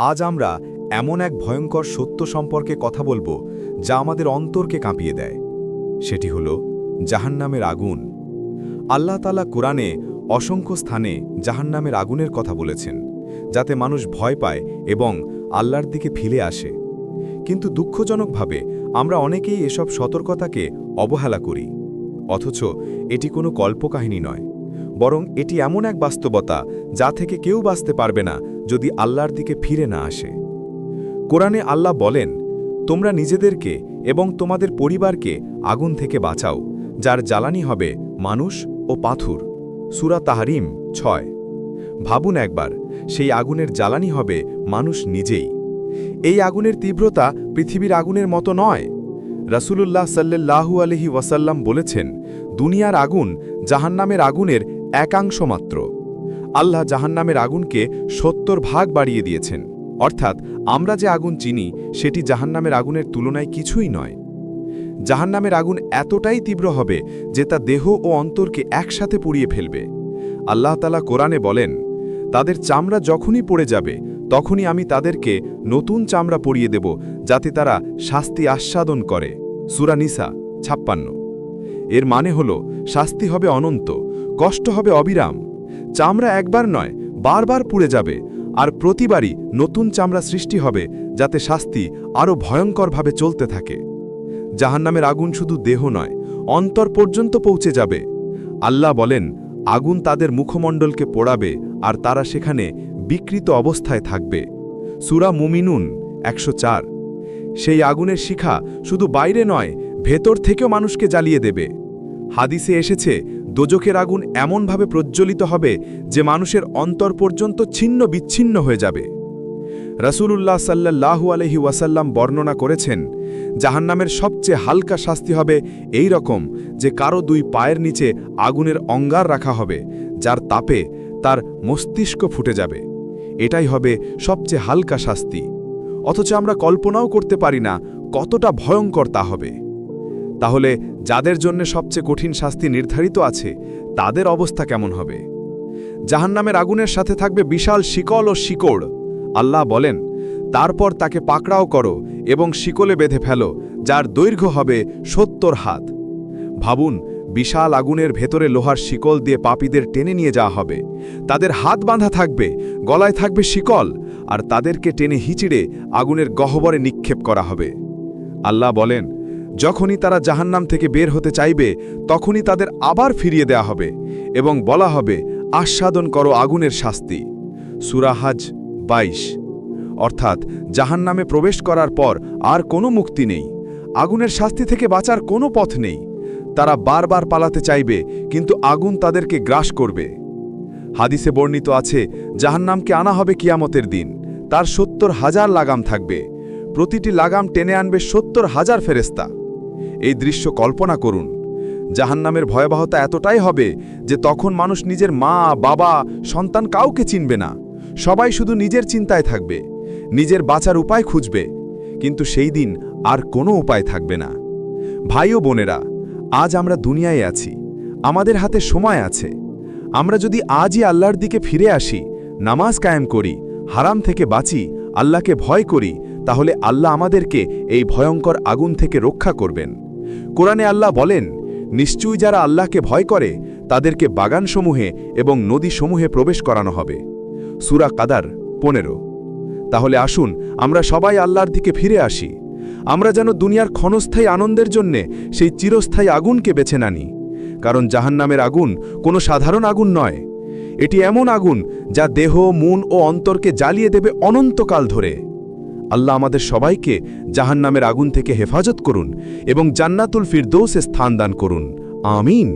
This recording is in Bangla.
আজ আমরা এমন এক ভয়ঙ্কর সত্য সম্পর্কে কথা বলবো যা আমাদের অন্তরকে কাঁপিয়ে দেয়। সেটি হল জাহান্নামের আগুন। আল্লাহ তাআলা কোরআনে অসংখ্য স্থানে জাহান্নামের আগুনের কথা বলেছেন, যাতে মানুষ ভয় পায় এবং আল্লাহর দিকে ফিরে আসে। কিন্তু দুঃখজনকভাবে আমরা অনেকেই এসব সতর্কতাকে অবহেলা করি। অথচ এটি কোনো কল্পকাহিনী নয়, বরং এটি এমন এক বাস্তবতা যা থেকে কেউ বাঁচতে পারবে না যদি আল্লাহর দিকে ফিরে না আসে। কোরআনে আল্লাহ বলেন, তোমরা নিজেদেরকে এবং তোমাদের পরিবারকে আগুন থেকে বাঁচাও, যার জ্বালানি হবে মানুষ ও পাথর। সূরা তাহরিম 6। ভাবুন একবার, সেই আগুনের জ্বালানি হবে মানুষ নিজেই। এই আগুনের তীব্রতা পৃথিবীর আগুনের মতো নয়। রাসূলুল্লাহ সাল্লাল্লাহু আলাইহি ওয়াসাল্লাম বলেছেন, দুনিয়ার আগুন জাহান্নামের আগুনের একাংশ মাত্র। আল্লাহ জাহান্নামের আগুনকে ৭০ ভাগ বাড়িয়ে দিয়েছেন। অর্থাৎ আমরা যে আগুন চিনি সেটি জাহান্নামের আগুনের তুলনায় কিছুই নয়। জাহান্নামের আগুন এতটাই তীব্র হবে যে তা দেহ ও অন্তরকে একসাথে পুড়িয়ে ফেলবে। আল্লাহ তাআলা কোরআনে বলেন, তাদের চামড়া যখনই পড়ে যাবে তখনই আমি তাদেরকে নতুন চামড়া পরিয়ে দেব, যাতে তারা শাস্তি আস্বাদন করে। সূরা নিসা ৫৬। এর মানে হল শাস্তি হবে অনন্ত, কষ্ট হবে অবিরাম। চামড়া একবার নয়, বারবার পুড়ে যাবে, আর প্রতিবারই নতুন চামড়া সৃষ্টি হবে, যাতে শাস্তি আরও ভয়ঙ্করভাবে চলতে থাকে। জাহান্নামের আগুন শুধু দেহ নয়, অন্তর পর্যন্ত পৌঁছে যাবে। আল্লাহ বলেন, আগুন তাদের মুখমণ্ডলকে পোড়াবে আর তারা সেখানে বিকৃত অবস্থায় থাকবে। সূরা মুমিনুন ১০৪। সেই আগুনের শিখা শুধু বাইরে নয়, ভেতর থেকেও মানুষকে জ্বালিয়ে দেবে। হাদিসে এসেছে, দোজখের আগুন এমনভাবে প্রজ্বলিত হবে যে মানুষের অন্তর পর্যন্ত ছিন্ন বিচ্ছিন্ন হয়ে যাবে। রাসূলুল্লাহ সাল্লাল্লাহু আলাইহি ওয়াসাল্লাম বর্ণনা করেছেন, জাহান্নামের সবচেয়ে হালকা শাস্তি হবে এই রকম যে কারো ২ পায়ের নিচে আগুনের অঙ্গার রাখা হবে, যার তাপে তার মস্তিষ্ক ফুটে যাবে। এটাই হবে সবচেয়ে হালকা শাস্তি। অথচ আমরা কল্পনাও করতে পারি না কতটা ভয়ঙ্কর তা হবে। তাহলে যাদের জন্য সবচেয়ে কঠিন শাস্তি নির্ধারিত আছে, তাদের অবস্থা কেমন হবে? জাহান্নামের আগুনের সাথে থাকবে বিশাল শিকল ও শিকড়। আল্লাহ বলেন, তারপর তাকে পাকড়াও করো এবং শিকলে বেঁধে ফেলো, যার দৈর্ঘ্য হবে ৭০ হাত। ভাবুন, বিশাল আগুনের ভেতরে লোহার শিকল দিয়ে পাপীদের টেনে নিয়ে যাওয়া হবে। তাদের হাত বাঁধা থাকবে, গলায় থাকবে শিকল, আর তাদেরকে টেনে হিঁচিড়ে আগুনের গহ্বরে নিক্ষেপ করা হবে। আল্লাহ বলেন, যখনই তারা জাহান্নাম থেকে বের হতে চাইবে তখনই তাদের আবার ফিরিয়ে দেয়া হবে এবং বলা হবে, আস্বাদন করো আগুনের শাস্তি। সূরা হজ ২২। অর্থাৎ জাহান্নামে প্রবেশ করার পর আর কোনো মুক্তি নেই, আগুনের শাস্তি থেকে বাঁচার কোনো পথ নেই। তারা বারবার পালাতে চাইবে, কিন্তু আগুন তাদেরকে গ্রাস করবে। হাদিসে বর্ণিত আছে, জাহান্নামকে আনা হবে কিয়ামতের দিন, তার ৭০,০০০ লাগাম থাকবে। প্রতিটি লাগাম টেনে আনবে ৭০,০০০ ফেরেশতা। এই দৃশ্য কল্পনা করুন। জাহান্নামের ভয়াবহতা এতটাই হবে যে তখন মানুষ নিজের মা, বাবা, সন্তান কাউকে চিনবে না। সবাই শুধু নিজের চিন্তায় থাকবে, নিজের বাঁচার উপায় খুঁজবে। কিন্তু সেই দিন আর কোনো উপায় থাকবে না। ভাই ও বোনেরা, আজ আমরা দুনিয়ায় আছি, আমাদের হাতে সময় আছে। আমরা যদি আজই আল্লাহর দিকে ফিরে আসি, নামাজ কায়েম করি, হারাম থেকে বাঁচি, আল্লাহকে ভয় করি, তাহলে আল্লাহ আমাদেরকে এই ভয়ঙ্কর আগুন থেকে রক্ষা করবেন। কোরআনে আল্লাহ বলেন, নিশ্চয়ই যারা আল্লাহকে ভয় করে তাদেরকে বাগানসমূহে এবং নদীসমূহে প্রবেশ করানো হবে। সূরা কাদার ১৫। তাহলে আসুন আমরা সবাই আল্লাহর দিকে ফিরে আসি। আমরা যেন দুনিয়ার ক্ষণস্থায়ী আনন্দের জন্যে সেই চিরস্থায়ী আগুনকে বেছে না নিই। কারণ জাহান্নামের আগুন কোনো সাধারণ আগুন নয়, এটি এমন আগুন যা দেহ, মন ও অন্তরকে জ্বালিয়ে দেবে অনন্তকাল ধরে। আল্লাহ আমাদের সবাইকে জাহান্নামের আগুন থেকে হেফাজত করুন এবং জান্নাতুল ফিরদৌসে স্থান দান করুন। আমিন।